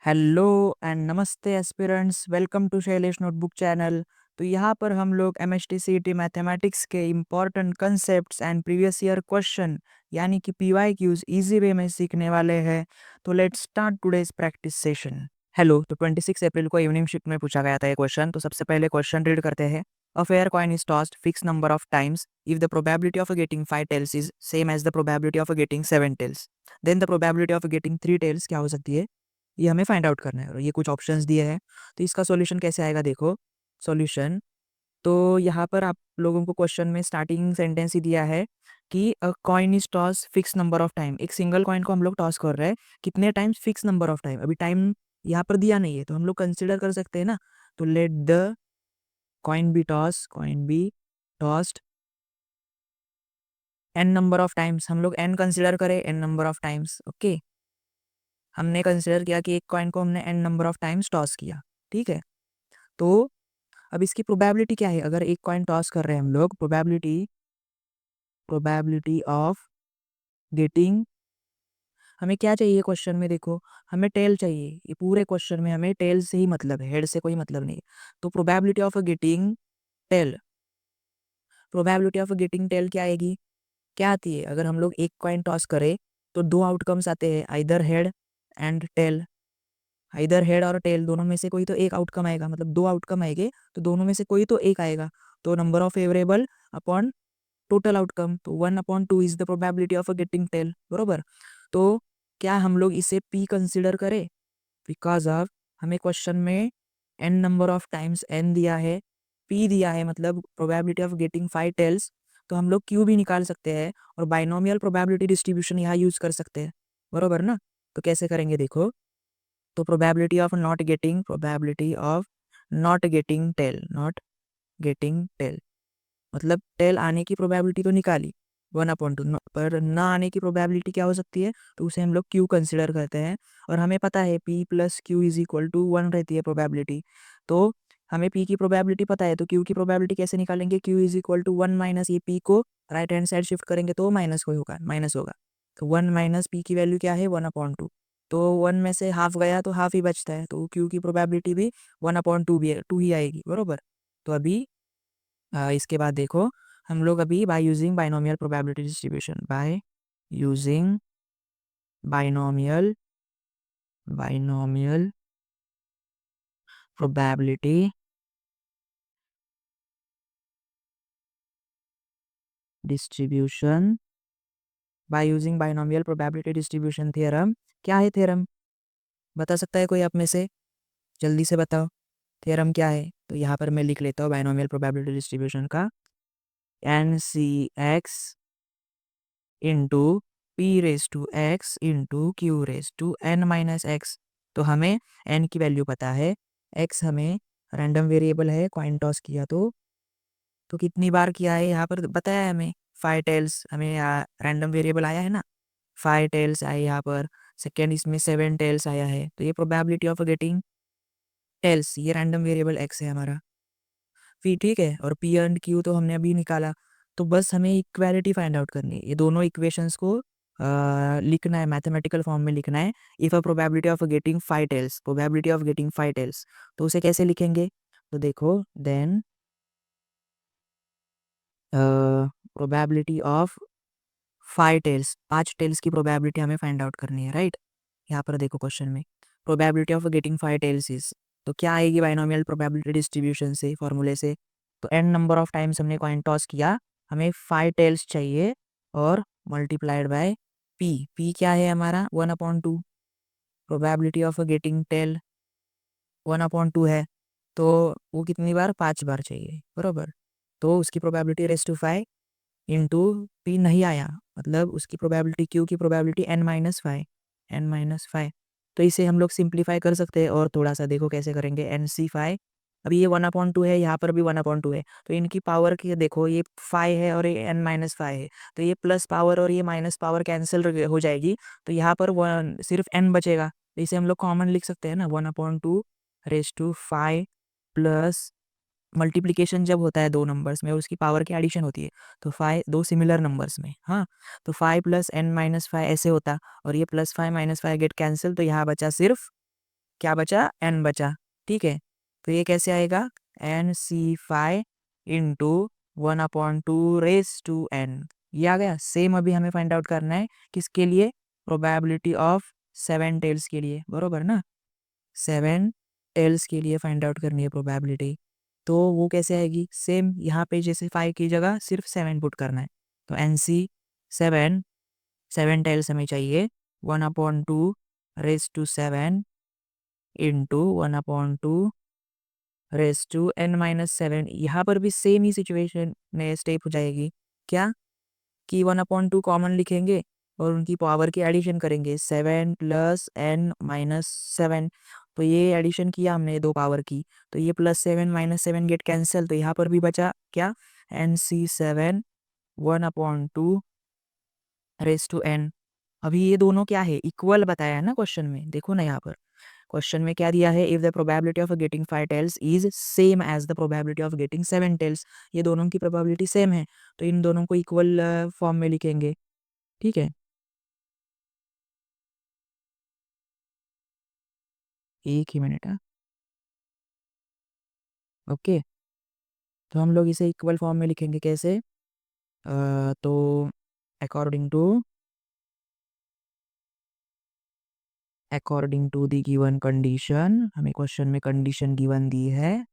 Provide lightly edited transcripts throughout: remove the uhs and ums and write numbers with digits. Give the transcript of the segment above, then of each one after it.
Hello and नमस्ते aspirants, welcome to Shailesh notebook channel. तो यहाँ पर हम लोग एमएसटीसीईटी मैथमेटिक्स के important concepts and previous year question यानी कि पीवाईक्यूज इजी वे में सीखने वाले हैं। तो let's start today's practice session. Hello, तो 26 अप्रैल को इवनिंग शिफ्ट में पूछा गया था ये क्वेश्चन। तो सबसे पहले क्वेश्चन रीड करते हैं। A fair coin is tossed fixed number of times if the probability of getting 5 tails is same as the probability of getting 7 tails. Then the probability of getting 3 tails क्या हो सकती है, ये हमें find out करना है। और ये कुछ ऑप्शंस दिए हैं। तो इसका सॉल्यूशन कैसे आएगा, देखो सॉल्यूशन। तो यहाँ पर आप लोगों को क्वेश्चन में स्टार्टिंग सेंटेंस ही दिया है कि अ coin is toss fix number of time. एक सिंगल कॉइन को हम लोग टॉस कर रहे हैं, कितने times, fix number of time. अभी टाइम यहाँ पर दिया नहीं है तो हम लोग कंसिडर कर सकते हैं ना। तो let the coin be tossed N number of times. हम लोग एन कंसिडर करें, N number of times. Okay, हमने कंसिडर किया कि एक कॉइन को हमने N number of times toss किया। ठीक है, तो अब इसकी प्रोबेबिलिटी क्या है। अगर एक कॉइन टॉस कर रहे हैं हम लोग, प्रोबेबिलिटी ऑफ गेटिंग, हमें क्या चाहिए क्वेश्चन में, देखो हमें टेल चाहिए। ये पूरे क्वेश्चन में हमें टेल से ही मतलब है, हेड से कोई मतलब नहीं। तो probability of getting tell, probability of getting tell क्या आएगी, क्या आती है। अगर हम लोग एक कॉइन टॉस करें तो दो आउटकम्स आते हैं, आइदर हेड एंड टेल। इधर हेड और टेल दोनों में से कोई तो एक आउटकम आएगा, मतलब दो आउटकम आएंगे तो दोनों में से कोई तो एक आएगा। तो number of favourable upon total outcome, तो 1/2 is the probability of getting tail, बरोबर। तो क्या हम लोग इसे पी कंसिडर करें, बिकॉज ऑफ हमें क्वेश्चन में N number of times N दिया है, पी दिया है, मतलब प्रोबेबिलिटी ऑफ गेटिंग 5 टेल्स। तो हम लोग क्यू भी निकाल सकते हैं और बाइनोमियल प्रोबेबिलिटी डिस्ट्रीब्यूशन यहाँ यूज कर सकते हैं, बरोबर ना। तो कैसे करेंगे, देखो। तो probability of not getting tail, मतलब टेल आने की प्रोबेबिलिटी तो निकाली 1/2, पर ना आने की प्रोबेबिलिटी क्या हो सकती है, तो उसे हम लोग क्यू कंसिडर करते हैं। और हमें पता है P plus Q is equal to 1 रहती है प्रोबेबिलिटी। तो हमें पी की प्रोबेबिलिटी पता है, तो क्यू की प्रोबेबिलिटी कैसे निकालेंगे, Q is equal to 1 minus ये पी को राइट हैंड साइड शिफ्ट करेंगे तो माइनस को होगा, माइनस होगा। तो 1 माइनस पी की वैल्यू क्या है, 1/2। तो 1 में से हाफ गया तो हाफ ही बचता है, तो क्यू की प्रोबेबिलिटी भी 1/2 भी है, 2 ही आएगी, बरोबर। तो अभी इसके बाद देखो, हम लोग अभी by using binomial probability distribution, by using binomial binomial probability distribution, by using binomial probability distribution theorem. क्या है थ्योरम, बता सकता है कोई आप में से, जल्दी से बताओ थ्योरम क्या है। तो यहाँ पर मैं लिख लेता हूँ बाइनोमियल प्रोबेबिलिटी डिस्ट्रीब्यूशन का, N C X into P raise to X into Q raise to N minus X. तो हमें एन की वैल्यू पता है, एक्स हमें रैंडम वेरिएबल है, कॉइन टॉस किया तो कितनी बार किया है यहाँ पर बताया है हमें, 5 टेल्स हमें रैंडम वेरिएबल आया है ना, 5 टेल्स आए यहाँ पर। सेकेंड इसमें 7 टेल्स आया है, तो ये प्रोबेबिलिटी ऑफ गेटिंग टेल्स, ये रैंडम वेरिएबल एक्स है हमारा। फिर ठीक है, और पी एंड क्यू तो हमने अभी निकाला। तो बस हमें इक्वालिटी फाइंड आउट करनी है, ये दोनों इक्वेशंस को लिखना है, मैथमेटिकल फॉर्म में लिखना है। If a probability of getting 5 tails, probability of getting 5 tails, तो उसे कैसे लिखेंगे। तो देखो, then probability of 5 tails, 5 tails की प्रोबेबिलिटी हमें फाइंड आउट करनी है, राइट। यहाँ पर देखो क्वेश्चन में probability of getting 5 tails is, तो क्या आएगी बाइनोमियल प्रोबेबिलिटी डिस्ट्रीब्यूशन से, फॉर्मूले से। तो एन नंबर ऑफ टाइम्स हमने कॉइन टॉस किया, हमें 5 टेल्स चाहिए, और मल्टीप्लाइड बाय पी, पी क्या है हमारा 1/2, प्रोबेबिलिटी ऑफ गेटिंग टेल 1/2 है। तो वो कितनी बार, 5 बार चाहिए, बरोबर। तो उसकी probability raise to 5 into P नहीं आया, मतलब उसकी प्रोबेबिलिटी, क्यू की प्रोबेबिलिटी n-5। तो इसे हम लोग सिंप्लीफाई कर सकते हैं, और थोड़ा सा देखो कैसे करेंगे, NC5। अभी ये 1/2 है, यहाँ पर भी 1/2 है, तो इनकी पावर की देखो, ये 5 है और ये n-5 है, तो ये प्लस पावर और ये माइनस पावर कैंसिल हो जाएगी। तो यहाँ पर सिर्फ n बचेगा, तो इसे हम लोग कॉमन लिख सकते हैं ना, 1/2 रेस टू 5 प्लस मल्टीप्लिकेशन जब होता है दो नंबर्स में, उसकी पावर की एडिशन होती है, तो 5 दो सिमिलर नंबर्स में, हाँ। तो 5 + n - 5 ऐसे होता, और ये +5 - 5 गेट कैंसिल, तो यहाँ बचा सिर्फ क्या बचा, n बचा। ठीक है, तो ये कैसे आएगा, NC5 इंटू 1/2 ये आ गया। सेम अभी हमें फाइंड आउट करना है किसके लिए, प्रोबेबिलिटी ऑफ 7 टेल्स के लिए, बरोबर ना। 7 टेल्स के लिए फाइंड आउट करनी है प्रोबेबिलिटी। तो वो कैसे आएगी, सेम यहाँ पे जैसे 5 की जगह सिर्फ 7 पुट करना है। तो NC7 7 टेल्स हमें चाहिए, 1/2 इंटू 1/2 n-7। यहाँ पर भी सेम ही सिचुएशन में स्टेप हो जाएगी, क्या कि 1/2 कॉमन लिखेंगे और उनकी पावर की एडिशन करेंगे, 7 + n-7। तो ये एडिशन किया हमने दो पावर की, तो ये +7 -7 गेट कैंसिल, तो यहाँ पर भी बचा क्या, NC7 1/2 अभी ये दोनों क्या है, इक्वल बताया है ना क्वेश्चन में। देखो ना यहाँ पर क्वेश्चन में क्या दिया है, if the probability of getting 5 tails is same as the probability of getting 7 tails. ये दोनों की प्रोबेबिलिटी सेम है, तो इन दोनों को इक्वल फॉर्म में लिखेंगे। ठीक है, एक ही मिनट है। ओके, तो हम लोग इसे इक्वल फॉर्म में लिखेंगे कैसे, तो according to the given condition, हमें क्वेश्चन में कंडीशन गिवन दी है,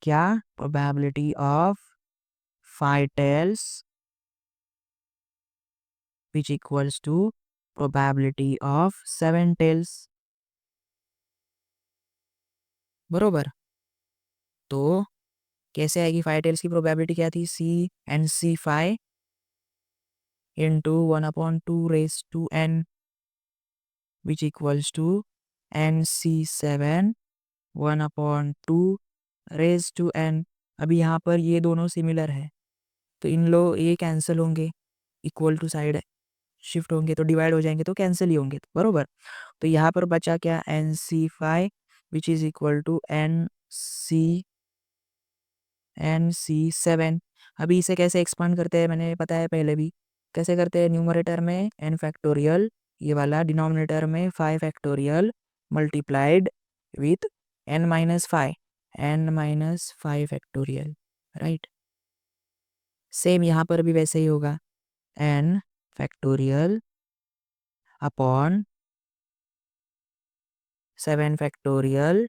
क्या, probability of 5 tails which equals to probability of 7 tails, बरोबर। तो कैसे आएगी 5 टेल्स की प्रोबेबिलिटी, क्या थी, NC5 into 1/2 which equals to NC7 1/2 अभी यहाँ पर ये दोनों सिमिलर है, तो इन लोग ये कैंसिल होंगे, इक्वल टू साइड शिफ्ट होंगे तो डिवाइड हो जाएंगे, तो कैंसिल ही होंगे, बरोबर। तो यहाँ पर बचा क्या, NC5 which is equal to NC7। अभी इसे कैसे एक्सपांड करते हैं, मैंने बताया पहले भी, कैसे करते हैं, न्यूमरेटर में n फैक्टोरियल, ये वाला डिनोमिनेटर में 5 factorial multiplied with n-5 factorial, right. Same यहाँ पर भी वैसे ही होगा, n factorial upon 7 factorial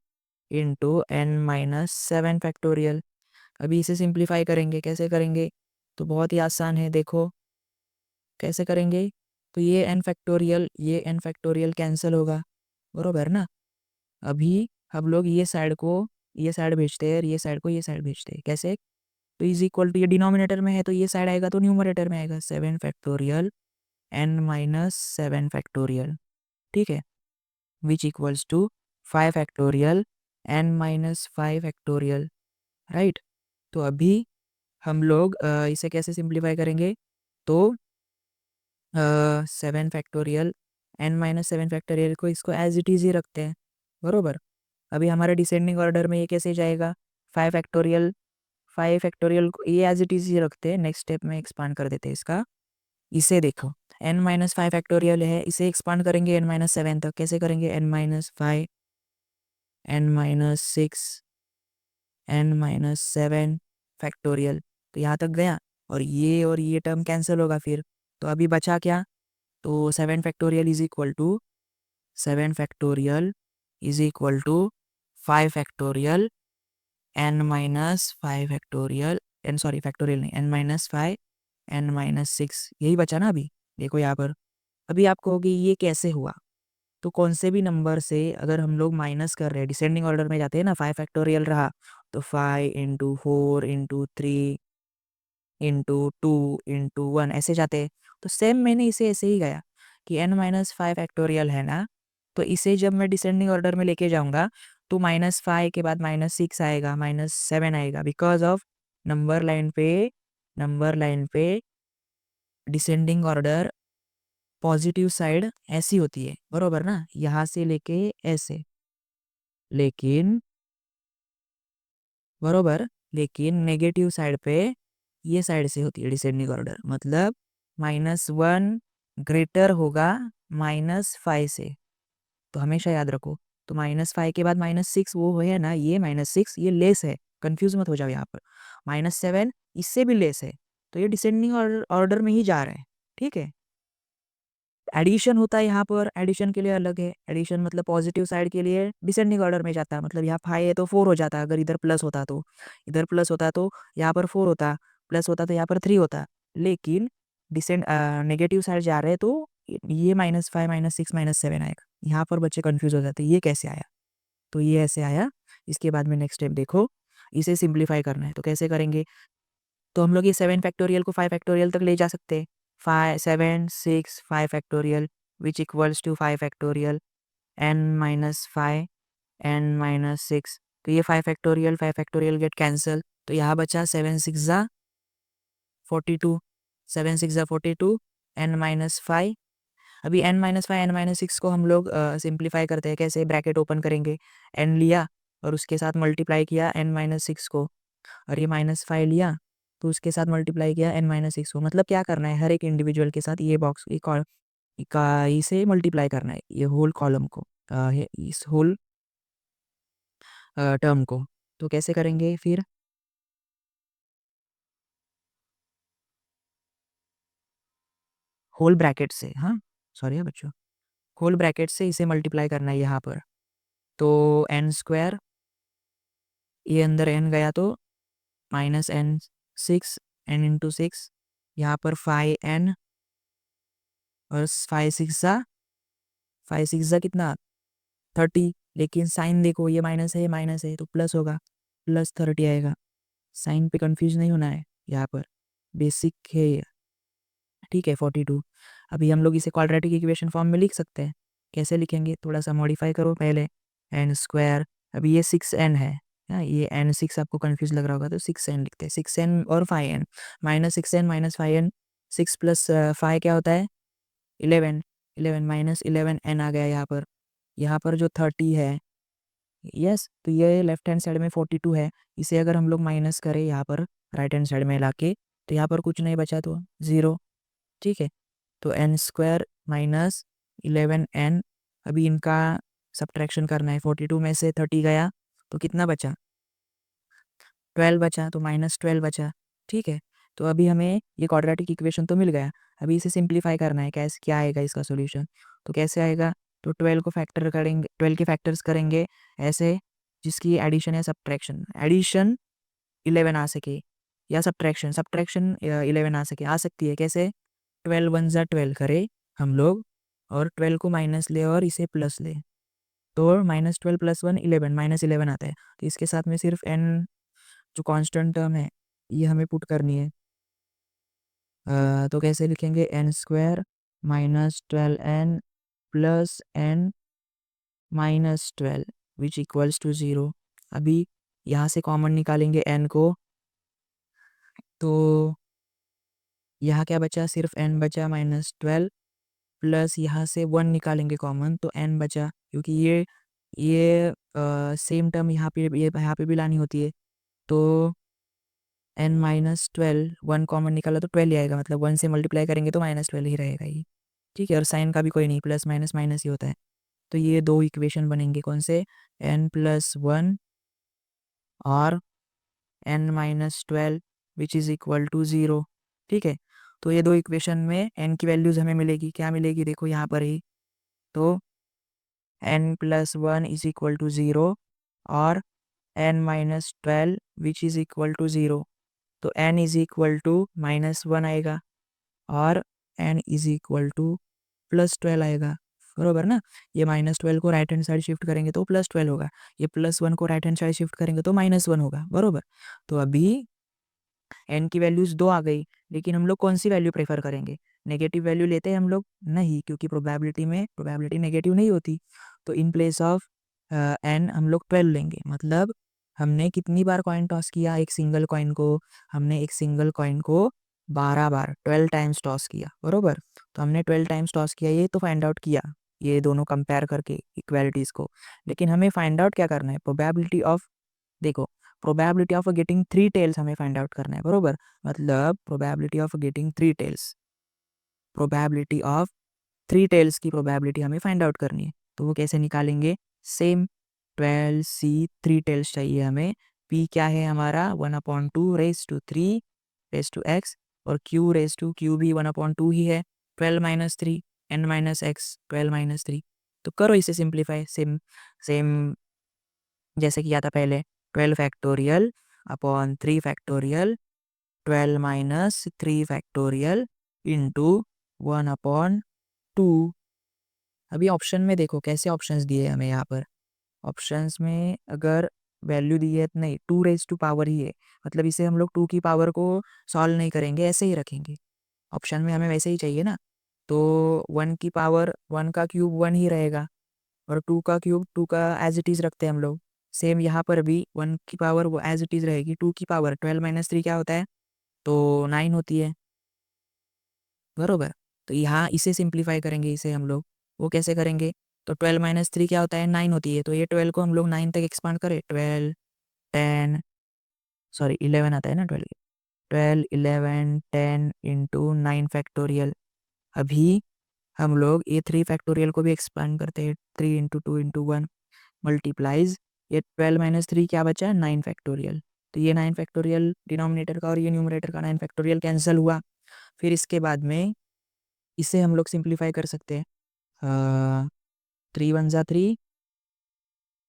into n-7 factorial. अभी इसे सिंप्लीफाई करेंगे, कैसे करेंगे, तो बहुत ही आसान है, देखो कैसे करेंगे। तो ये n फैक्टोरियल कैंसिल होगा, बरोबर ना। अभी हम लोग ये साइड को ये साइड भेजते हैं और ये साइड को ये साइड भेजते हैं, कैसे, तो इज इक्वल टू, ये डिनोमिनेटर में है तो ये साइड आएगा तो न्यूमरेटर में आएगा, 7 फैक्टोरियल n-7 फैक्टोरियल, ठीक है, which equals to 5 factorial n-5 factorial, right. तो अभी हम लोग इसे कैसे सिंप्लीफाई करेंगे, तो 7 फैक्टोरियल n-7 फैक्टोरियल को इसको एज इट इज ही रखते हैं, बरोबर। अभी हमारे डिसेंडिंग ऑर्डर में ये कैसे जाएगा, 5 फैक्टोरियल को ये एज इट इज ही रखते हैं, नेक्स्ट स्टेप में एक्सपांड कर देते हैं इसका। इसे देखो, n-5 फैक्टोरियल है, इसे एक्सपांड करेंगे n-7 तक, कैसे करेंगे, n-5 n-6 n-7 फैक्टोरियल, तो यहाँ तक गया और ये टर्म कैंसिल होगा फिर। तो अभी बचा क्या, तो 7 factorial is equal to 5 factorial n-5 factorial, n sorry factorial नहीं, n-5 n-6, यही बचा ना अभी। देखो यहाँ पर अभी आप कहोगे ये कैसे हुआ, तो कौन से भी नंबर से अगर हम लोग माइनस कर रहे हैं, डिसेंडिंग ऑर्डर में जाते हैं ना, 5 फैक्टोरियल रहा तो 5 इंटू 4 इंटू 3 इंटू 2 इंटू 1 ऐसे जाते हैं। तो सेम मैंने इसे ऐसे ही गया कि n-5 फैक्टोरियल है ना, तो इसे जब मैं डिसेंडिंग ऑर्डर में लेके जाऊंगा तो -5 के बाद -6 आएगा, -7 आएगा, बिकॉज ऑफ नंबर लाइन पे डिसेंडिंग ऑर्डर पॉजिटिव साइड ऐसी होती है, बरोबर ना, यहाँ से लेके ऐसे, लेकिन बरोबर, लेकिन नेगेटिव साइड पे ये साइड से होती है डिसेंडिंग ऑर्डर, मतलब -1 ग्रेटर होगा -5 से, तो हमेशा याद रखो। तो -5 के बाद -6 वो है ना, ये -6 ये लेस है, कंफ्यूज मत हो जाओ यहाँ पर। -7 इससे भी लेस है, तो ये डिसेंडिंग ऑर्डर में ही जा रहा है, ठीक है। एडिशन होता है यहाँ पर, एडिशन के लिए अलग है। एडिशन मतलब पॉजिटिव साइड के लिए डिसेंडिंग ऑर्डर में जाता है, मतलब यहाँ 5 है तो 4 हो जाता है। अगर इधर प्लस होता तो इधर प्लस होता तो यहाँ पर 4 होता, प्लस होता तो यहाँ पर 3 होता। लेकिन नेगेटिव साइड जा रहे हैं तो ये -5 -6 -7 आएगा। यहाँ पर बच्चे कंफ्यूज हो जाते हैं, ये कैसे आया, तो ये ऐसे आया। इसके बाद में नेक्स्ट स्टेप देखो, इसे सिंप्लीफाई करना है तो कैसे करेंगे। तो हम लोग ये 7 फैक्टोरियल को 5 फैक्टोरियल तक ले जा सकते हैं। 7 6 5 factorial which equals to 5 factorial n-5 n-6। तो ये 5 फैक्टोरियल गेट कैंसल, तो यहाँ बचा 7 6 ज़ा 42, 7 6 ज़ा 42 n-5। अभी n-5 n-6 को हम लोग सिंप्लीफाई करते हैं, कैसे, ब्रैकेट ओपन करेंगे, n लिया और उसके साथ मल्टीप्लाई किया n-6 को, और ये -5 लिया तो उसके साथ मल्टीप्लाई किया n-6 को। मतलब क्या करना है, हर एक इंडिविजुअल के साथ ये बॉक्स इसे मल्टीप्लाई करना है, ये होल कॉलम को, इस होल टर्म को। तो कैसे करेंगे फिर, होल ब्रैकेट से, हाँ सॉरी बच्चों, होल ब्रैकेट से इसे मल्टीप्लाई करना है यहाँ पर। तो n², ये अंदर n गया तो -n6 n×6, यहाँ पर 5n और 5 6 कितना 30। लेकिन साइन देखो, ये माइनस है तो प्लस होगा, +30 आएगा। साइन पे कंफ्यूज नहीं होना है, यहाँ पर बेसिक है ये, ठीक है। 42। अभी हम लोग इसे क्वाड्रेटिक इक्वेशन फॉर्म में लिख सकते हैं। कैसे लिखेंगे, थोड़ा सा मॉडिफाई करो पहले, n², अभी ये 6n है, हाँ ये n6 आपको कंफ्यूज लग रहा होगा तो 6n लिखते हैं, 6n और 5n, -6n -5n, 6 + 5 क्या होता है 11, 11 -11n आ गया यहाँ पर। यहाँ पर जो 30 है, यस, तो ये लेफ्ट हैंड साइड में 42 है, इसे अगर हम लोग माइनस करें यहाँ पर राइट हैंड साइड में लाके, तो यहाँ पर कुछ नहीं बचा तो 0, ठीक है। तो n² -11n, अभी इनका सब्ट्रैक्शन करना है, 42 में से 30 गया तो कितना बचा 12 बचा, तो -12 बचा, ठीक है। तो अभी हमें ये क्वाड्रेटिक इक्वेशन तो मिल गया, अभी इसे सिंप्लीफाई करना है, कैसे क्या आएगा इसका सॉल्यूशन। तो कैसे आएगा, तो 12 को फैक्टर करेंगे, 12 के फैक्टर्स करेंगे ऐसे, जिसकी एडिशन या सब्ट्रैक्शन, एडिशन 11 आ सके या सब्ट्रैक्शन सब्ट्रैक्शन 11 आ सकती है। कैसे, 12 1 ज़ा 12 करे हम लोग, और 12 को माइनस ले और इसे प्लस ले, तो -12 + 1 11 -11 आता है। तो इसके साथ में सिर्फ n जो कांस्टेंट टर्म है ये हमें पुट करनी है। तो कैसे लिखेंगे, n² -12n + n-12 which equals to 0। अभी यहाँ से कॉमन निकालेंगे n को, तो यहाँ क्या बचा, सिर्फ n बचा -12, प्लस यहाँ से 1 निकालेंगे कॉमन तो n बचा, क्योंकि ये सेम टर्म यहाँ पे यहाँ पे भी लानी होती है। तो n-12, 1 कॉमन निकाला तो 12 ही आएगा, मतलब 1 से मल्टीप्लाई करेंगे तो -12 ही रहेगा ये, ठीक है। और साइन का भी कोई नहीं, प्लस माइनस माइनस ही होता है। तो ये दो इक्वेशन बनेंगे, कौन से, n+1 और n-12 which is equal to 0, ठीक है। तो ये दो इक्वेशन में n की वैल्यूज़ हमें मिलेगी, क्या मिलेगी देखो यहाँ पर ही, तो n+1 इज इक्वल टू 0 और n-12 which is equal to 0। तो n इज इक्वल टू -1 आएगा और n इज इक्वल टू +12 आएगा, बरोबर ना। ये -12 को राइट हैंड साइड शिफ्ट करेंगे तो +12 होगा, ये +1 को राइट हैंड साइड शिफ्ट करेंगे तो -1 होगा, बरोबर। तो अभी n की वैल्यूज़ 2 आ गई, लेकिन हम लोग कौन सी वैल्यू प्रेफर करेंगे, नेगेटिव वैल्यू लेते हैं हम लोग नहीं, क्योंकि प्रोबेबिलिटी नेगेटिव नहीं होती। तो इन प्लेस ऑफ n हम लोग 12 लेंगे, मतलब हमने कितनी बार कॉइन टॉस किया, एक सिंगल कॉइन को, हमने एक सिंगल कॉइन को 12 बार 12 टाइम्स टॉस किया, बरोबर। तो हमने 12 टाइम्स टॉस किया, ये तो फाइंड आउट किया, ये दोनों कंपेयर करके इक्वालिटीज़ को। लेकिन हमें फाइंड आउट क्या करना है, प्रोबेबिलिटी ऑफ, देखो प्रोबेबिलिटी ऑफ गेटिंग 3 टेल्स हमें फाइंड आउट करना है, बरोबर। मतलब probability of getting 3 tails, probability of 3 tails की प्रोबेबिलिटी हमें फाइंड आउट करनी है। तो वो कैसे निकालेंगे? सेम 12c 3 टेल्स चाहिए हमें। p क्या है हमारा 1/2 raise to 3 raise to x, और q रेज टू q भी 1/2 ही है। 12 minus 3 n minus x 12 minus 3। तो करो इसे सिंप्लीफाई सेम सेम जैसे किया था पहले। 12 factorial upon 3 factorial 12 minus 3 factorial into 1/2। अभी ऑप्शन में देखो कैसे ऑप्शंस दिए हमें यहाँ पर। ऑप्शंस में अगर वैल्यू दी है, नहीं 2 रेज टू पावर ही है, मतलब इसे हम लोग 2 की पावर को सॉल्व नहीं करेंगे, ऐसे ही रखेंगे। ऑप्शन में हमें वैसे ही चाहिए ना, तो 1 की पावर 1 का क्यूब 1 ही रहेगा, और 2 का क्यूब 2 का एज इट इज़ रखते हैं हम लोग। सेम यहाँ पर भी 1 की पावर वो एज इट इज़ रहेगी। 2 की पावर 12 माइनस 3 क्या होता है? तो 9 होती है, बरोबर। तो यहाँ इसे सिंप्लीफाई करेंगे इसे हम लोग। वो कैसे करेंगे? तो 12 माइनस 3 क्या होता है? 9 होती है। तो ये 12 को हम लोग 9 तक एक्सपांड करें। 12 10 सॉरी 11 आता है ना 12। 12 11 10 इंटू 9 फैक्टोरियल। अभी हम लोग ये 3 फैक्टोरियल को भी एक्सपांड करते हैं। 3 इंटू 2 इंटू 1 मल्टीप्लाइज ये 12 माइनस 3 क्या बचा? 9 फैक्टोरियल। तो ये 9 फैक्टोरियल डिनोमिनेटर का और ये न्यूमरेटर का 9 फैक्टोरियल कैंसिल हुआ। फिर इसके बाद में इसे हम लोग सिंप्लीफाई कर सकते हैं। 3 1 ज़ा 3,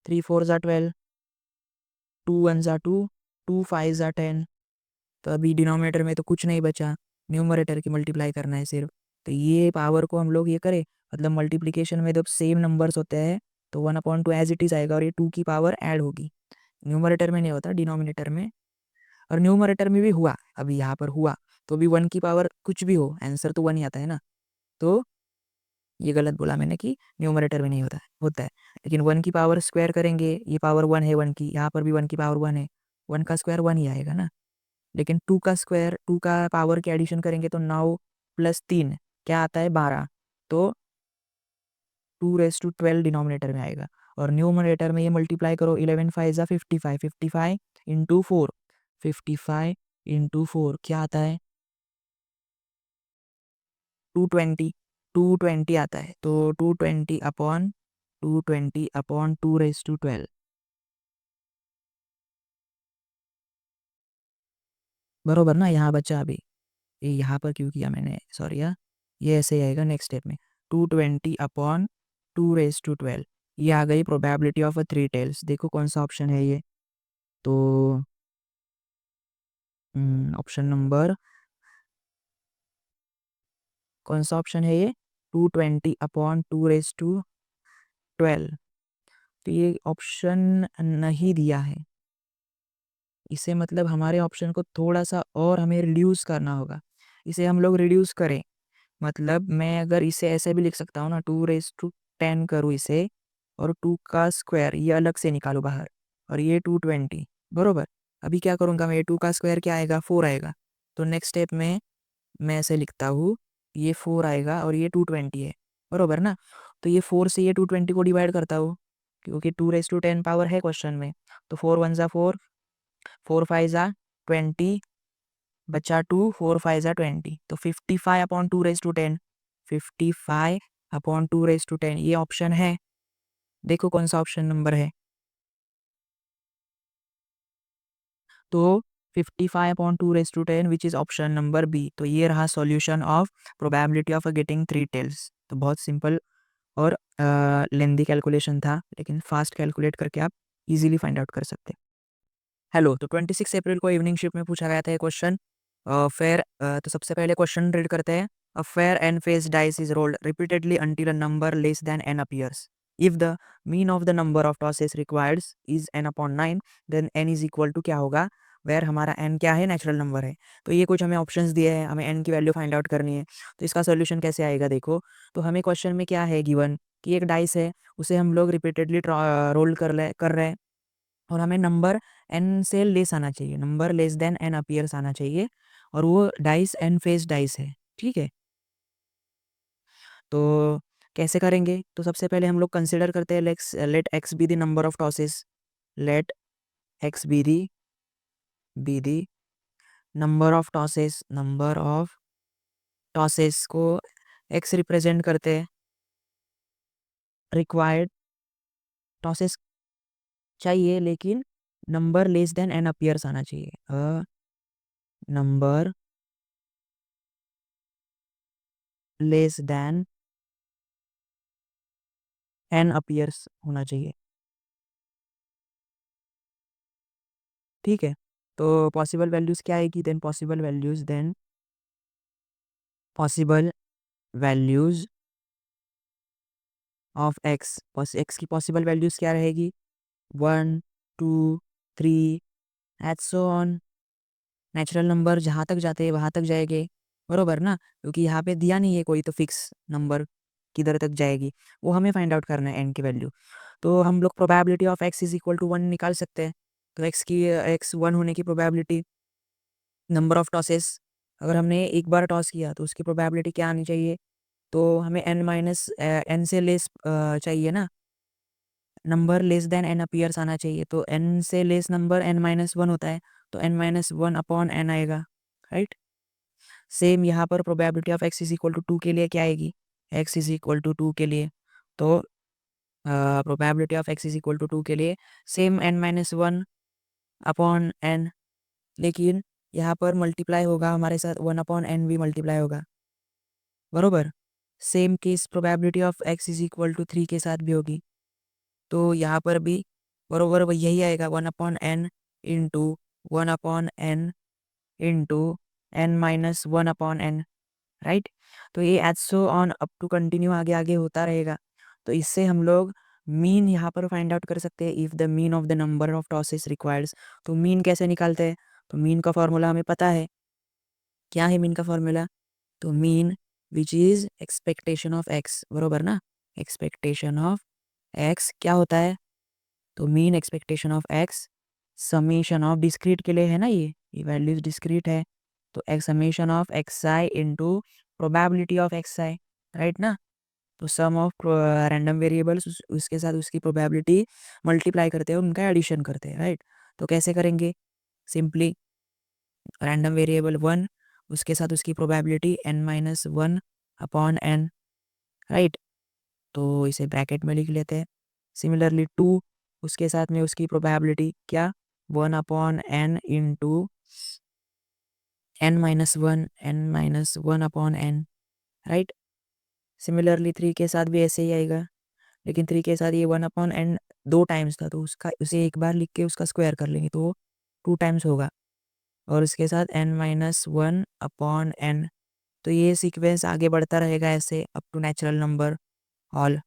3 4 ज़ा 12, 2 1 ज़ा 2, 2 5 ज़ा 10। तो अभी डिनोमिनेटर में तो कुछ नहीं बचा, न्यूमरेटर की मल्टीप्लाई करना है सिर्फ। तो ये पावर को हम लोग ये करें, मतलब मल्टीप्लिकेशन में जब सेम नंबर्स होते हैं तो 1/2 एज इट इज़ आएगा, और ये 2 की पावर ऐड होगी। न्यूमरेटर में नहीं होता, डिनोमिनेटर में। और न्यूमरेटर में भी हुआ, अभी यहाँ पर हुआ, तो भी 1 की पावर कुछ भी हो, आंसर तो 1 ही आता है ना। तो ये गलत बोला मैंने कि न्यूमरेटर में नहीं होता है। लेकिन 1 की पावर स्क्वायर करेंगे, ये पावर 1 है 1 की, यहाँ पर भी 1 की पावर 1 है, 1 का स्क्वायर 1 ही आएगा ना। लेकिन 2 का स्क्वायर 2 का पावर के एडिशन करेंगे तो 9 प्लस 3 क्या आता है? 12। तो 2 रेज टू 12 डिनोमिनेटर में आएगा, और न्यूमरेटर में ये मल्टीप्लाई करो। 11 5 ज़ा 55, 55 इंटू 4, 55 इंटू 4 क्या आता है? 220, 220 आता है। तो 220 अपॉन 2 रेज टू 12, बरोबर ना। यहाँ बचा अभी, ये यहाँ पर क्यों किया मैंने, सॉरी यार। ये ऐसे ही आएगा नेक्स्ट स्टेप में। 220/2 रेज टू 12, ये आ गई प्रोबेबिलिटी ऑफ अ 3 टेल्स। देखो कौन सा ऑप्शन है ये। तो ऑप्शन नंबर, कौन सा ऑप्शन है ये? 220/2 रेज टू 12। तो ये ऑप्शन नहीं दिया है, इसे मतलब हमारे ऑप्शन को थोड़ा सा और हमें रिड्यूस करना होगा। इसे हम लोग रिड्यूस करें, मतलब मैं अगर इसे ऐसे भी लिख सकता हूँ ना, 2 रेज टू 10 करूँ इसे, और 2 का स्क्वायर ये अलग से निकालो बाहर, और ये 220, बरोबर। अभी क्या करूँगा मैं? 2 का स्क्वायर क्या आएगा? 4 आएगा। तो नेक्स्ट स्टेप में मैं ऐसे लिखता हूँ, ये 4 आएगा और ये 220 है, बरोबर ना। तो ये 4 से ये 220 को डिवाइड करता हूँ, क्योंकि 2 रेज टू 10 पावर है क्वेश्चन में। तो 4 1 ज़ा 4, 4 5 ज़ा 20, बचा 2, 4 5 ज़ा 20। तो 55/2 रेज टू 10, 55/2 रेज टू 10 ये ऑप्शन है। देखो कौन सा ऑप्शन नंबर है। तो 55/2 raise to 10 which is option number B. तो ये रहा solution of probability of getting 3 tails. तो बहुत सिंपल और लेंदी कैलकुलेशन था, लेकिन फास्ट कैलकुलेट करके आप इजीली फाइंड आउट कर सकते हैं। हेलो, तो 26 अप्रैल को इवनिंग शिफ्ट में पूछा गया था ये क्वेश्चन। फेयर तो सबसे पहले क्वेश्चन रीड करते हैं। A fair and face dice is rolled repeatedly until a number less than n appears. If the mean of the number of tosses required is n/9, then n is equal to क्या होगा? Where हमारा n क्या है? Natural number है। तो ये कुछ हमें ऑप्शंस दिए हैं, हमें n की वैल्यू फाइंड आउट करनी है। तो इसका सोल्यूशन कैसे आएगा देखो। तो हमें क्वेश्चन में क्या है गिवन, कि एक डाइस है, उसे हम लोग रिपीटेडली रोल कर रहे हैं, और हमें नंबर n से लेस आना चाहिए, number less than n appears आना चाहिए, और वो डाइस n फेस डाइस है, ठीक है। तो कैसे करेंगे? तो सबसे पहले हम लोग कंसिडर करते हैं let x be the number of tosses. Let x be the number of tosses. Number of tosses को एक्स रिप्रेजेंट करते हैं रिक्वायर्ड टॉसेस चाहिए, लेकिन number less than n appears आना चाहिए। A number less than n appears होना चाहिए। ठीक है, तो पॉसिबल वैल्यूज क्या आएगी then? Possible values of x, x की पॉसिबल वैल्यूज क्या रहेगी? 1 2 3 et so on. Natural number जहाँ तक जाते हैं वहाँ तक जाएंगे, बरोबर ना, क्योंकि यहाँ पे दिया नहीं है कोई तो फिक्स नंबर किधर तक जाएगी, वो हमें फाइंड आउट करना है एन की वैल्यू। तो हम लोग probability of x is equal to 1 निकाल सकते हैं। तो एक्स 1 होने की प्रोबेबिलिटी, नंबर ऑफ टॉसेस, अगर हमने एक बार टॉस किया तो उसकी प्रोबेबिलिटी क्या आनी चाहिए? तो हमें एन माइनस एन से लेस चाहिए ना, number less than n appears आना चाहिए। तो एन से लेस नंबर n-1 होता है, तो n-1 अपॉन एन आएगा, राइट। सेम यहाँ पर probability of x is equal to 2 के लिए क्या आएगी? एक्स इज इक्वल टू 2 के लिए, तो probability of x is equal to 2 के लिए सेम n-1 अपॉन एन, लेकिन यहाँ पर मल्टीप्लाई होगा हमारे साथ 1 अपॉन एन भी मल्टीप्लाई होगा, बरोबर। Same case probability of x is equal to 3 के साथ भी होगी, तो यहाँ पर भी बरोबर वही यही आएगा 1/n into 1/n into n-1/n, right. तो ये as so on up to continue आगे आगे होता रहेगा। तो इससे हम लोग मीन यहाँ पर फाइंड आउट कर सकते हैं, if the mean of the number of tosses required. तो मीन कैसे निकालते हैं? तो मीन का फॉर्मूला हमें पता है, क्या है मीन का फॉर्मूला? तो mean which is expectation of x, बरोबर ना। एक्सपेक्टेशन ऑफ एक्स क्या होता है? तो mean expectation of x summation of discrete के लिए है ना, ये वैल्यूज डिस्क्रीट है, तो x summation of x I into probability of x I, right ना। तो सम ऑफ रैंडम वेरिएबल्स उसके साथ उसकी प्रोबेबिलिटी मल्टीप्लाई करते हैं, उनका एडिशन करते हैं, राइट। तो कैसे करेंगे? सिंपली रैंडम वेरिएबल 1 उसके साथ उसकी probability n-1 upon n, right. तो इसे ब्रैकेट में लिख लेते हैं। सिमिलरली 2 उसके साथ में उसकी प्रोबेबिलिटी क्या? 1/n into n-1 upon n, right. Similarly 3 के साथ भी ऐसे ही आएगा, लेकिन 3 के साथ ये 1/n 2 टाइम्स था, तो उसका उसे एक बार लिख के उसका स्क्वायर कर लेंगे तो 2 टाइम्स होगा, और उसके साथ n-1 अपॉन एन। तो ये सीक्वेंस आगे बढ़ता रहेगा ऐसे up to natural number all.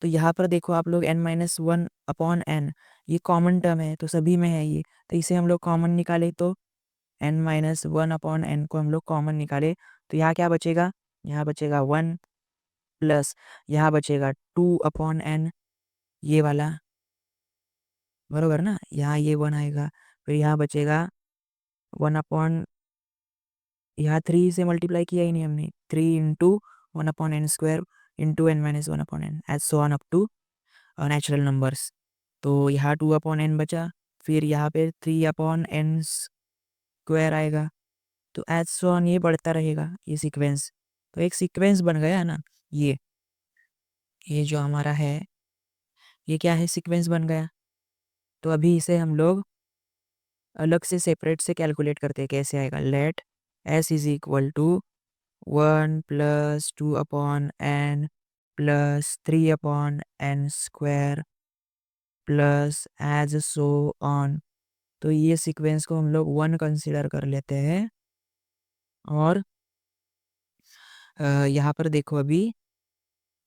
तो यहाँ पर देखो आप लोग n-1 अपॉन एन, ये कॉमन टर्म है तो सभी में है ये, तो इसे हम लोग कॉमन निकाले, तो n-1 अपॉन एन को हम लोग कॉमन निकाले, तो यहाँ क्या बचेगा? यहाँ बचेगा 1 प्लस यहाँ बचेगा 2/n, ये वाला, बरोबर ना। यहाँ ये 1 आएगा, फिर यहाँ बचेगा 1/, यहाँ 3 से मल्टीप्लाई किया ही नहीं हमने, 3 into 1/n² into n-1/n as so on up to natural numbers. तो यहाँ 2/n बचा, फिर यहाँ पे 3/n² आएगा, तो एज सो ऑन ये बढ़ता रहेगा ये सीक्वेंस। तो एक सीक्वेंस बन गया ना, ये जो हमारा है ये क्या है? सीक्वेंस बन गया। तो अभी इसे हम लोग अलग से सेपरेट से कैलकुलेट करते हैं, कैसे आएगा? Let s is equal to 1 plus 2/n plus 3/n² plus as so on. तो ये सीक्वेंस को हम लोग 1 कंसिडर कर लेते हैं, और यहाँ पर देखो अभी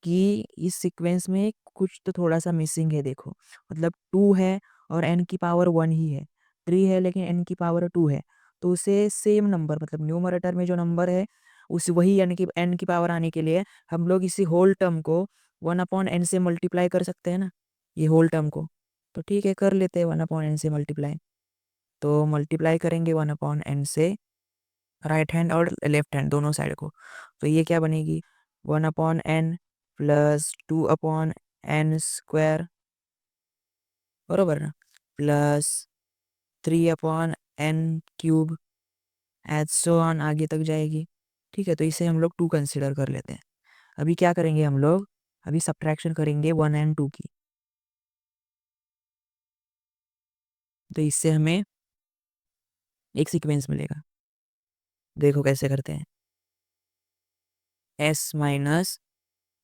कि इस सीक्वेंस में कुछ तो थोड़ा सा मिसिंग है, देखो, मतलब 2 है और n की पावर 1 ही है, 3 है लेकिन n की पावर 2 है, तो उसे सेम नंबर मतलब न्यूमरेटर में जो नंबर है उस वही n की पावर आने के लिए हम लोग इसी होल टर्म को 1/n से मल्टीप्लाई कर सकते हैं ना, ये होल टर्म को। तो ठीक है, कर लेते हैं 1/n से मल्टीप्लाई। तो मल्टीप्लाई करेंगे 1/n से राइट हैंड और लेफ्ट हैंड दोनों साइड को, तो ये क्या बनेगी? 1/n प्लस 2/n², बरोबर ना, plus 3/n³ as so on आगे तक जाएगी। ठीक है, तो इसे हम लोग 2 कंसिडर कर लेते हैं। अभी क्या करेंगे हम लोग, अभी सब्ट्रैक्शन करेंगे 1 and 2 की। तो इससे हमें एक सीक्वेंस मिलेगा। देखो कैसे करते हैं, s माइनस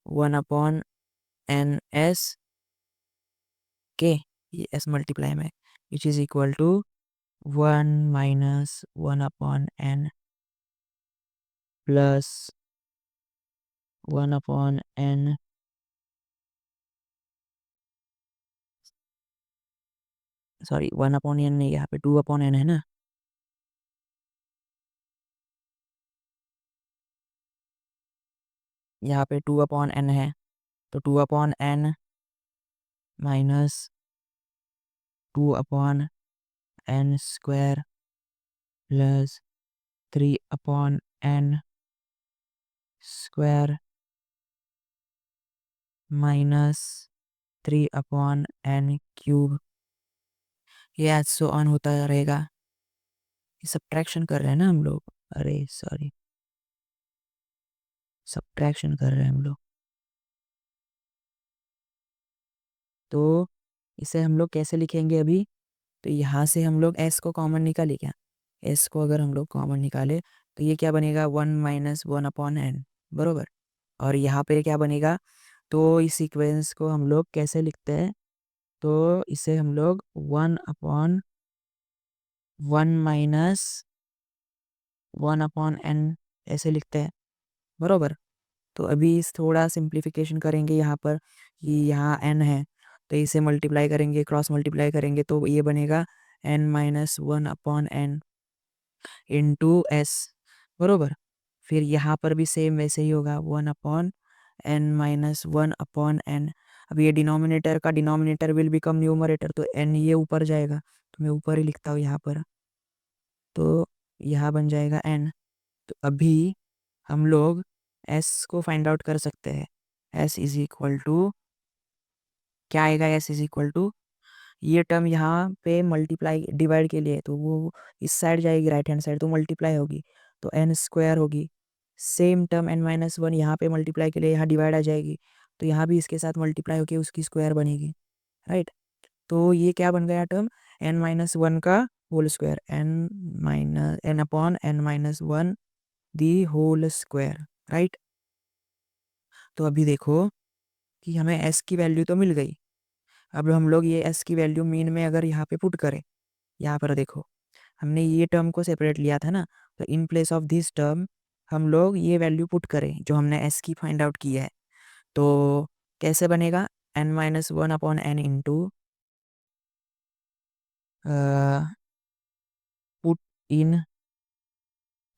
1/n(s) के, ये s मल्टीप्लाई में, which is equal to 1 minus 1/n plus 1/n, sorry 1/n नहीं, यहाँ पे 2/n है ना, यहाँ पे 2/n है, तो 2/n minus 2/n square plus 3/n square minus 3/n cube, ये आज सो ऑन होता रहेगा। ये सब्ट्रैक्शन कर रहे हैं ना हम लोग, अरे सॉरी, सब्ट्रैक्शन कर रहे हैं हम लोग। तो इसे हम लोग कैसे लिखेंगे अभी, तो यहाँ से हम लोग s को कॉमन निकाले क्या, s को अगर हम लोग कॉमन निकाले तो ये क्या बनेगा 1 माइनस 1/n, बरोबर। और यहाँ पे क्या बनेगा, तो इस सीक्वेंस को हम लोग कैसे लिखते हैं, तो इसे हम लोग 1/1 माइनस 1/n ऐसे लिखते हैं, बरोबर। तो अभी इस थोड़ा सिंप्लीफिकेशन करेंगे यहाँ पर, कि यहाँ n है तो इसे मल्टीप्लाई करेंगे, क्रॉस मल्टीप्लाई करेंगे, तो ये बनेगा n minus 1/n into s, बरोबर। फिर यहाँ पर भी सेम वैसे ही होगा 1/n माइनस 1/n। अब ये डिनोमिनेटर का डिनोमिनेटर विल बिकम न्यूमरेटर, तो n ये ऊपर जाएगा, तो मैं ऊपर ही लिखता हूँ यहाँ पर, तो यहाँ बन जाएगा n। तो अभी हम लोग s को फाइंड आउट कर सकते हैं, s इज इक्वल टू क्या आएगा, s इज इक्वल टू ये टर्म यहाँ पे मल्टीप्लाई डिवाइड के लिए, तो वो इस साइड जाएगी राइट हैंड साइड, तो मल्टीप्लाई होगी, तो n स्क्वायर होगी। सेम टर्म n माइनस 1 यहाँ पे मल्टीप्लाई के लिए यहाँ डिवाइड आ जाएगी, तो यहाँ भी इसके साथ मल्टीप्लाई होकर उसकी स्क्वायर बनेगी, राइट। तो ये क्या बन गया टर्म, n माइनस 1 का whole square, n upon n minus 1 the whole square, right. तो अभी देखो कि हमें s की वैल्यू तो मिल गई। अब हम लोग ये s की वैल्यू मीन में अगर यहाँ पे पुट करें, यहाँ पर देखो हमने ये टर्म को सेपरेट लिया था ना, तो in place of this term हम लोग ये वैल्यू पुट करें जो हमने s की फाइंड आउट की है, तो कैसे बनेगा, n minus 1/n into put in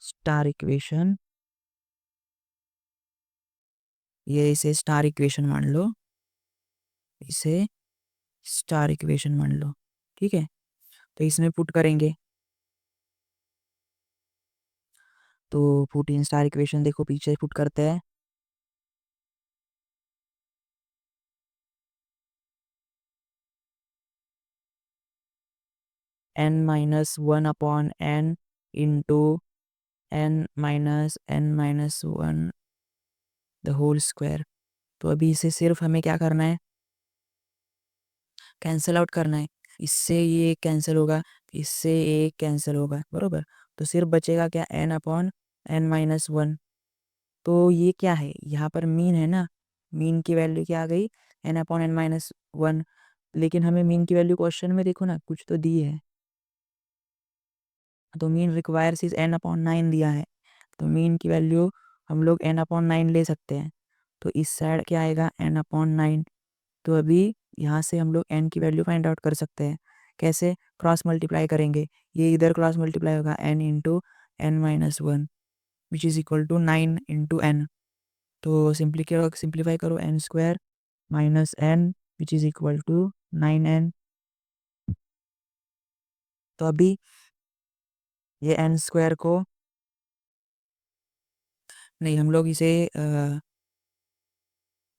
star equation, ये इसे स्टार इक्वेशन मान लो, इसे स्टार इक्वेशन मान लो, ठीक है। तो इसमें पुट करेंगे, तो पुट इन स्टार इक्वेशन देखो पीछे पुट करते हैं, n minus 1/n into n minus 1 the whole square. तो अभी इसे सिर्फ हमें क्या करना है, कैंसिल आउट करना है, इससे ये कैंसिल होगा, इससे ये कैंसिल होगा, बरोबर। तो सिर्फ बचेगा क्या, n/n-1। तो ये क्या है, यहाँ पर मीन है ना, मीन की वैल्यू क्या आ गई, n/n-1। लेकिन हमें मीन की वैल्यू क्वेश्चन में देखो ना कुछ तो दी है, तो मीन रिक्वायर्स इज n/9 दिया है, तो मीन की वैल्यू हम लोग n/9 ले सकते हैं, तो इस साइड क्या आएगा n/9। तो अभी यहाँ से हम लोग n की वैल्यू फाइंड आउट कर सकते हैं, कैसे, क्रॉस मल्टीप्लाई करेंगे, ये इधर क्रॉस मल्टीप्लाई होगा n into n-1 which is equal to 9 into n। तो सिंप्लीफाई करो n square minus n which is equal to 9n। तो अभी ये n स्क्वायर को, नहीं हम लोग इसे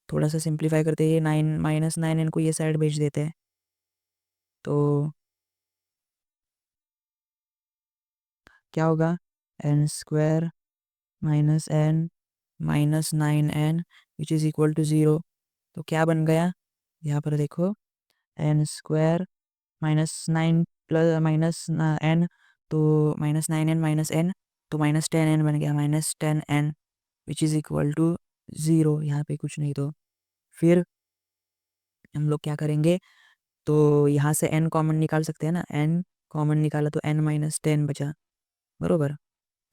थोड़ा सा सिंप्लीफाई करते हैं, 9 - 9n को ये साइड भेज देते हैं, तो क्या होगा, n square minus n minus 9n which is equal to 0। तो क्या बन गया यहाँ पर देखो, एन स्क्वायर -9 प्लस -n, तो -9n माइनस एन, तो -10n बन गया, -10n which is equal to 0। यहाँ पे कुछ नहीं, तो फिर हम लोग क्या करेंगे, तो यहाँ से n कॉमन निकाल सकते हैं ना, n कॉमन निकाला तो n-10 बचा, बरोबर,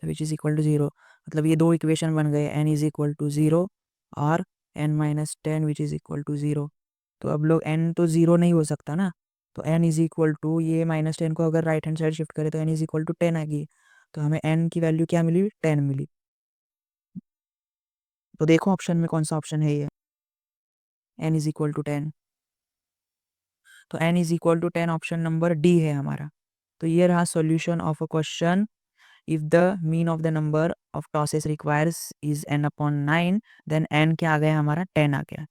विच इज़ इक्वल टू 0। मतलब ये दो इक्वेशन बन गए, n इज़ इक्वल टू 0 और n-10 which is equal to 0। तो अब लोग n तो 0 नहीं हो सकता ना, तो n इज़ इक्वल टू, ये -10 को अगर राइट हैंड साइड शिफ्ट करें तो n इज़ इक्वल टू 10 आ गई। तो हमें n की वैल्यू क्या मिली, 10 मिली। तो देखो ऑप्शन में कौन सा ऑप्शन है ये, n इज़ इक्वल टू 10। तो n is equal to 10 option number D है हमारा। तो ये रहा solution of a question, if the mean of the number of tosses requires is n/9, then n क्या आ गया हमारा, 10 आ गया।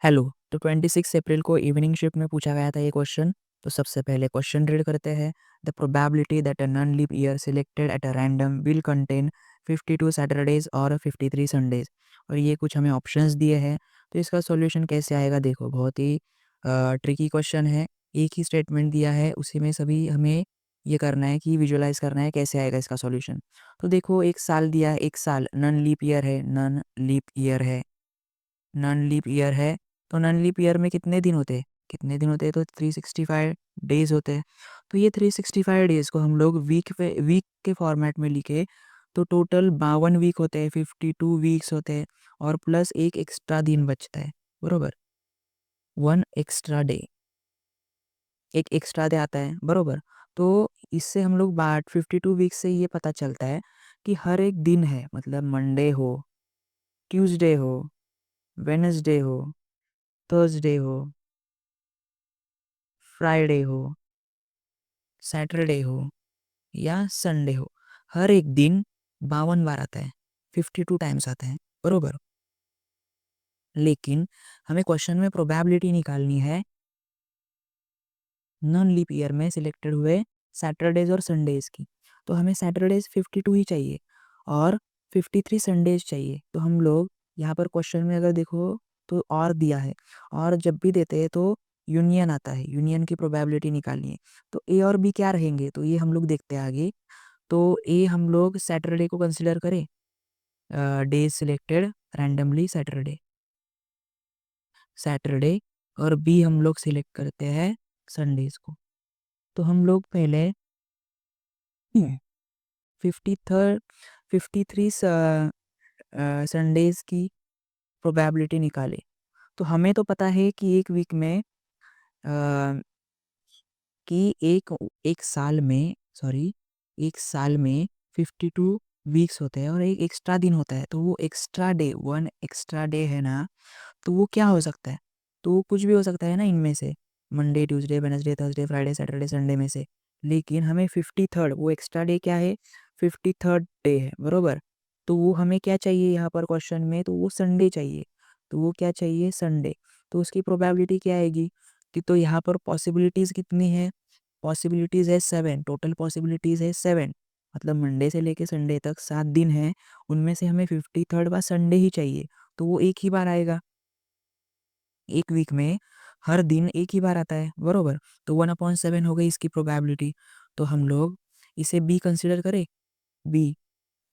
हेलो, तो 26 अप्रैल को इवनिंग शिफ्ट में पूछा गया था ये क्वेश्चन। तो सबसे पहले क्वेश्चन रीड करते हैं। The probability that a non leap year selected at a random will contain 52 Saturdays और 53 संडेज। और ये कुछ हमें ऑप्शंस दिए हैं। तो इसका सॉल्यूशन कैसे आएगा, देखो बहुत ही ट्रिकी क्वेश्चन है। एक ही स्टेटमेंट दिया है, उसी में सभी हमें ये करना है कि विजुअलाइज करना है कैसे आएगा इसका सॉल्यूशन। तो देखो एक साल दिया है, एक साल नॉन लीप ईयर है, नॉन लीप ईयर है, नॉन लीप ईयर है। तो नॉन लीप ईयर में कितने दिन होते हैं, कितने दिन होते हैं, तो 365 डेज होते हैं। तो ये 365 डेज को हम लोग वीक के फॉर्मेट में लिखे तो टोटल 52 वीक होते हैं, 52 वीक्स होते हैं, और प्लस एक एक्स्ट्रा दिन बचता है, बरोबर, वन एक्स्ट्रा डे, एक एक्स्ट्रा डे आता है, बरोबर। तो इससे हम लोग बाट 52 वीक्स से ये पता चलता है कि हर एक दिन है, मतलब मंडे हो, ट्यूसडे हो, वेनसडे हो, थर्सडे हो, फ्राइडे हो, सैटरडे हो या संडे हो, हर एक दिन 52 बार आता है, 52 टाइम्स आता है, बरोबर। लेकिन हमें क्वेश्चन में प्रोबेबिलिटी निकालनी है नॉन लीप ईयर में सिलेक्टेड हुए सैटरडेज और संडेज की। तो हमें सैटरडेज 52 ही चाहिए और 53 संडेज चाहिए। तो हम लोग यहाँ पर क्वेश्चन में अगर देखो तो और दिया है, और जब भी देते हैं तो यूनियन आता है, यूनियन की प्रोबेबिलिटी निकालनी है। तो ए और बी क्या रहेंगे, तो ये हम लोग देखते हैं आगे। तो ए हम लोग सैटरडे को कंसिडर करें, days selected randomly Saturday, Saturday, और बी हम लोग सिलेक्ट करते हैं संडेज को। तो हम लोग पहले 53 53 संडेज की प्रोबेबिलिटी निकाले। तो हमें तो पता है कि एक वीक में अ, कि एक साल में, सॉरी, एक साल में 52 वीक्स होते हैं और एक एक्स्ट्रा दिन होता है। तो वो extra day, one extra day है ना, तो वो क्या हो सकता है, तो वो कुछ भी हो सकता है ना इनमें से, Monday, Tuesday, Wednesday, Thursday, Friday, Saturday, Sunday में से। लेकिन हमें 53rd, वो एक्स्ट्रा डे क्या है, 53rd डे है, बरोबर। तो वो हमें क्या चाहिए यहाँ पर क्वेश्चन में, तो वो संडे चाहिए। तो वो क्या चाहिए, संडे। तो उसकी प्रोबेबिलिटी क्या आएगी, कि तो यहाँ पर पॉसिबिलिटीज़ कितनी है, पॉसिबिलिटीज़ है 7, टोटल पॉसिबिलिटीज़ है 7। मतलब मंडे से लेके संडे तक 7 दिन है, उनमें से हमें 53rd बार संडे ही चाहिए। तो वो एक ही बार आएगा, एक वीक में हर दिन एक ही बार आता है, बरोबर। तो 1/7 हो गई इसकी प्रोबेबिलिटी। तो हम लोग इसे बी कंसिडर करें, बी,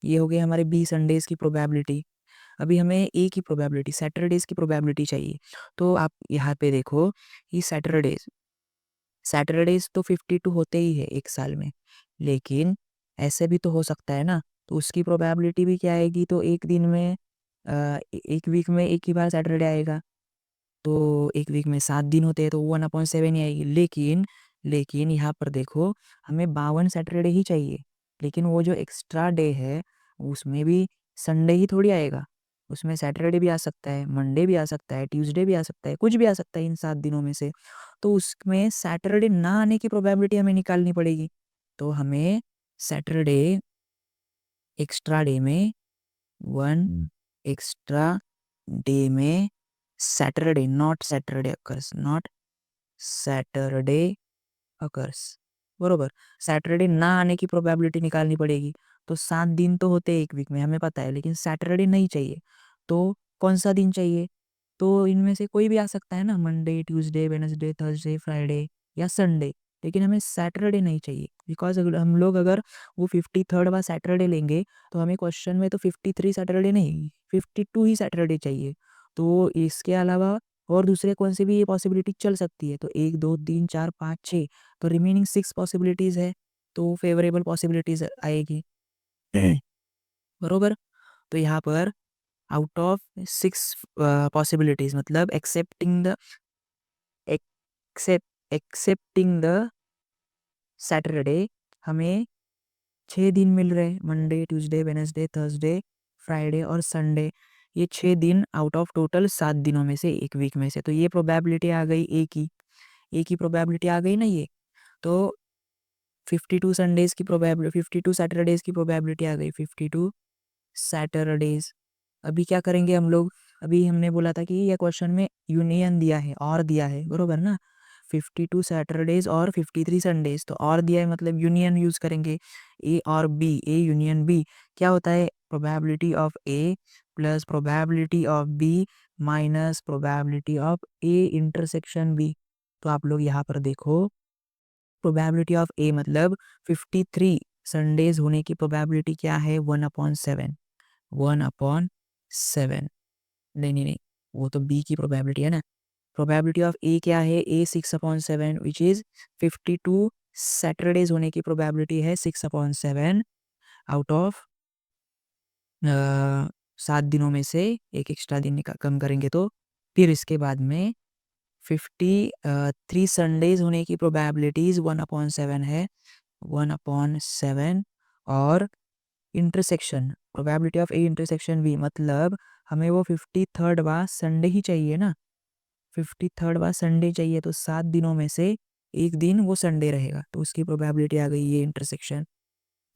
ये हो गई हमारे बी संडेज की प्रोबेबिलिटी। अभी हमें ए की प्रोबेबिलिटी, सैटरडेज की प्रोबेबिलिटी चाहिए। तो आप यहाँ पे देखो, ये सैटरडेज, सैटरडेज तो 52 होते ही है एक साल में, लेकिन ऐसे भी तो हो सकता है ना। तो उसकी प्रोबेबिलिटी भी क्या आएगी, तो एक दिन में एक वीक में एक ही बार सैटरडे आएगा। तो एक वीक में 7 दिन होते हैं, तो 1/7 ही आएगी। लेकिन यहाँ पर देखो, हमें 52 सैटरडे ही चाहिए। लेकिन वो जो एक्स्ट्रा डे है उसमें भी संडे ही थोड़ी आएगा, उसमें सैटरडे भी आ सकता है, मंडे भी आ सकता है, ट्यूसडे भी आ सकता है, कुछ भी आ सकता है इन 7 दिनों में से। तो उसमें सैटरडे ना आने की प्रोबेबिलिटी हमें निकालनी पड़ेगी। तो हमें सैटरडे एक्स्ट्रा डे में, वन एक्स्ट्रा डे में Saturday, not Saturday occurs, not Saturday occurs, बरोबर। सैटरडे ना आने की प्रोबेबिलिटी निकालनी पड़ेगी। तो 7 दिन तो होते हैं एक वीक में, हमें पता है, लेकिन सैटरडे नहीं चाहिए। तो कौन सा दिन चाहिए, तो इनमें से कोई भी आ सकता है ना, Monday, Tuesday, Wednesday, Thursday, Friday या संडे। लेकिन हमें सैटरडे नहीं चाहिए, बिकॉज हम लोग अगर वो 53rd सैटरडे लेंगे तो हमें क्वेश्चन में तो 53 सैटरडे नहीं 52 ही सैटरडे चाहिए। तो इसके अलावा और दूसरे कौन से भी ये पॉसिबिलिटी चल सकती है, तो 1 2 3 4 5 6, तो रिमेनिंग 6 पॉसिबिलिटीज़ है, तो फेवरेबल पॉसिबिलिटीज़ आएगी। बरोबर। तो यहाँ पर आउट ऑफ 6 पॉसिबिलिटीज़, मतलब एक्सेप्टिंग द सैटरडे, हमें 6 दिन मिल रहे हैं, Monday, Tuesday, Wednesday, Thursday, Friday और संडे। ये 6 दिन आउट ऑफ टोटल 7 दिनों में से एक वीक में से, तो ये प्रोबेबिलिटी आ गई एक ही प्रोबेबिलिटी आ गई ना ये। तो 52 संडेज़ की प्रोबेबिलिटी, 52 सैटरडेज़ की प्रोबेबिलिटी आ गई, 52 सैटरडेज़। अभी क्या करेंगे हम लोग, अभी हमने बोला था कि ये क्वेश्चन में यूनियन दिया है और दिया है, बरोबर ना। 52 सैटरडेज़ और 53 संडेज़, तो और दिया है मतलब यूनियन यूज़ करेंगे, ए और बी, ए यूनियन बी क्या होता है, probability of A plus probability of B minus probability of A intersection B. तो आप लोग यहाँ पर देखो, प्रोबेबिलिटी ऑफ ए मतलब 53 संडेज़ होने की प्रोबेबिलिटी क्या है, 1/7। 1/7, नहीं, वो तो बी की प्रोबेबिलिटी है ना। प्रोबेबिलिटी ऑफ ए क्या है, ए 6/7 विच इज़ 52 सैटरडेज होने की प्रोबेबिलिटी है 6/7 आउट ऑफ 7 दिनों में से एक एक्स्ट्रा दिन कम करेंगे तो। फिर इसके बाद में 53 संडेज होने की प्रोबेबिलिटीज़ 1/7 है, 1/7 और intersection, probability of A intersection B, मतलब हमें वो 53rd संडे ही चाहिए ना, 53rd संडे चाहिए, तो 7 दिनों में से एक दिन वो संडे रहेगा, तो उसकी प्रोबेबिलिटी आ गई ये इंटरसेक्शन।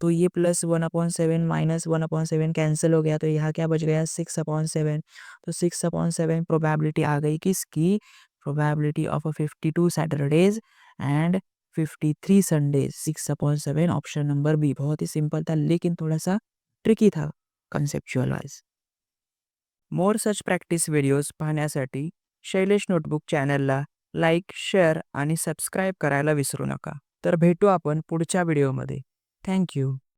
तो ये प्लस 1/7 माइनस 1/7 कैंसिल हो गया, तो यहाँ क्या बच गया, 6/7। तो 6/7 प्रोबेबिलिटी आ गई किसकी, probability of 52 Saturdays and 53 Sundays, 6/7, option number B. बहुत ही सिंपल था लेकिन थोड़ा सा ट्रिकी था conceptual wise. More such practice videos पाहण्यासाठी शैलेश नोटबुक चॅनलला लाईक, शेअर आणि सबस्क्राईब करायला विसरू नका. तर भेटू आपण पुढच्या व्हिडिओमध्ये. Thank you.